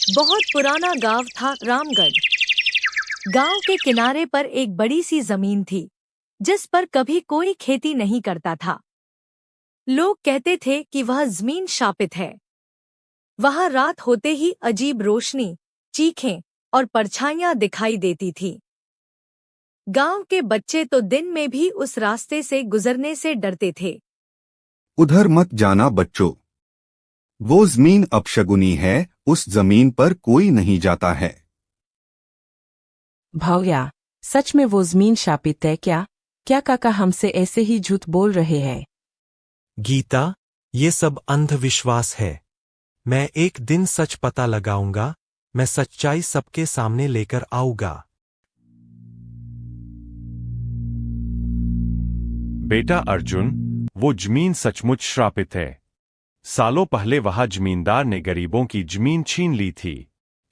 बहुत पुराना गांव था रामगढ़। गांव के किनारे पर एक बड़ी सी जमीन थी, जिस पर कभी कोई खेती नहीं करता था। लोग कहते थे कि वह जमीन शापित है। वहां रात होते ही अजीब रोशनी, चीखें और परछाइयां दिखाई देती थी। गांव के बच्चे तो दिन में भी उस रास्ते से गुजरने से डरते थे। उधर मत जाना बच्चों, वो जमीन अपशगुनी है, उस जमीन पर कोई नहीं जाता है। भौया, सच में वो जमीन शापित है क्या? क्या काका हमसे ऐसे ही झूठ बोल रहे हैं? गीता, ये सब अंधविश्वास है। मैं एक दिन सच पता लगाऊंगा। मैं सच्चाई सबके सामने लेकर आऊंगा। बेटा अर्जुन, वो जमीन सचमुच श्रापित है। सालों पहले वहां जमींदार ने गरीबों की जमीन छीन ली थी।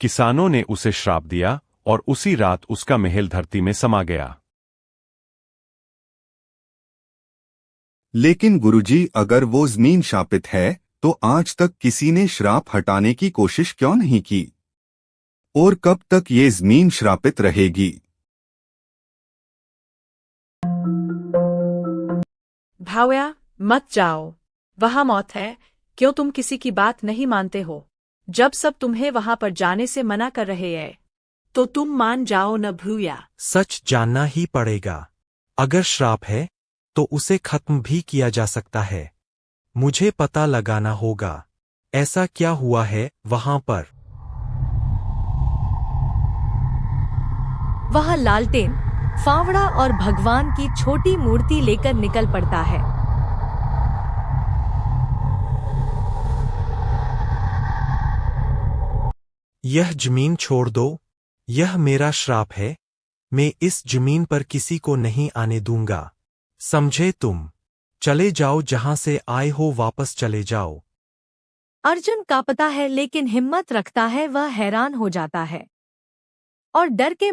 किसानों ने उसे श्राप दिया और उसी रात उसका महल धरती में समा गया। लेकिन गुरुजी, अगर वो जमीन शापित है तो आज तक किसी ने श्राप हटाने की कोशिश क्यों नहीं की? और कब तक ये जमीन श्रापित रहेगी? भावया, मत जाओ। वहां मौत है। क्यों तुम किसी की बात नहीं मानते हो? जब सब तुम्हें वहां पर जाने से मना कर रहे हैं, तो तुम मान जाओ न भूया। सच जानना ही पड़ेगा। अगर श्राप है तो उसे खत्म भी किया जा सकता है। मुझे पता लगाना होगा, ऐसा क्या हुआ है वहां पर। वह लालटेन, फावड़ा और भगवान की छोटी मूर्ति लेकर निकल पड़ता है। यह जमीन छोड़ दो, यह मेरा श्राप है। मैं इस जमीन पर किसी को नहीं आने दूंगा, समझे तुम? चले जाओ, जहां से आए हो वापस चले जाओ। अर्जुन कांपता है, लेकिन हिम्मत रखता है। वह हैरान हो जाता है और डर के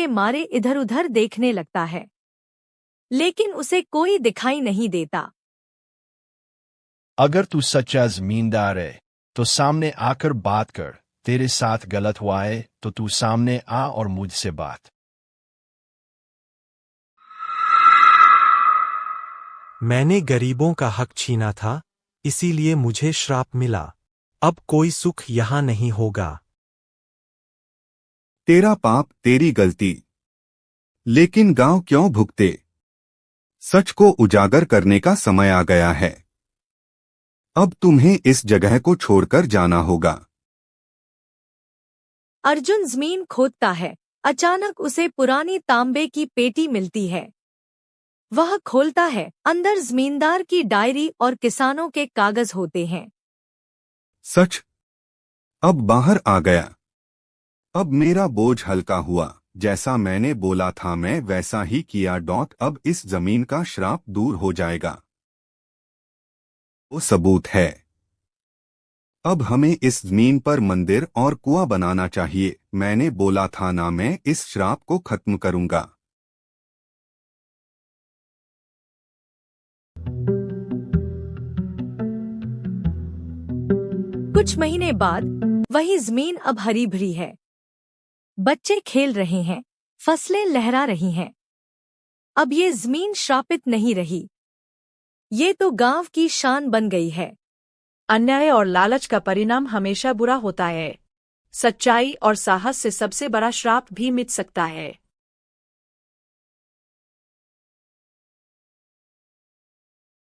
मारे इधर उधर देखने लगता है, लेकिन उसे कोई दिखाई नहीं देता। अगर तू सच्चा जमींदार है तो सामने आकर बात कर। तेरे साथ गलत हुआ है तो तू सामने आ और मुझसे बात। मैंने गरीबों का हक छीना था, इसीलिए मुझे श्राप मिला। अब कोई सुख यहां नहीं होगा। तेरा पाप, तेरी गलती। लेकिन गांव क्यों भुगते? सच को उजागर करने का समय आ गया है। अब तुम्हें इस जगह को छोड़कर जाना होगा। अर्जुन जमीन खोदता है। अचानक उसे पुरानी तांबे की पेटी मिलती है। वह खोलता है। अंदर जमींदार की डायरी और किसानों के कागज होते हैं। सच, अब बाहर आ गया। अब मेरा बोझ हल्का हुआ। जैसा मैंने बोला था मैं वैसा ही किया। अब इस जमीन का श्राप दूर हो जाएगा। वो सबूत है। अब हमें इस जमीन पर मंदिर और कुआं बनाना चाहिए। मैंने बोला था ना, मैं इस श्राप को खत्म करूंगा। कुछ महीने बाद वही जमीन अब हरी भरी है। बच्चे खेल रहे हैं, फसलें लहरा रही हैं। अब ये जमीन श्रापित नहीं रही। ये तो गांव की शान बन गई है। अन्याय और लालच का परिणाम हमेशा बुरा होता है। सच्चाई और साहस से सबसे बड़ा श्राप भी मिट सकता है।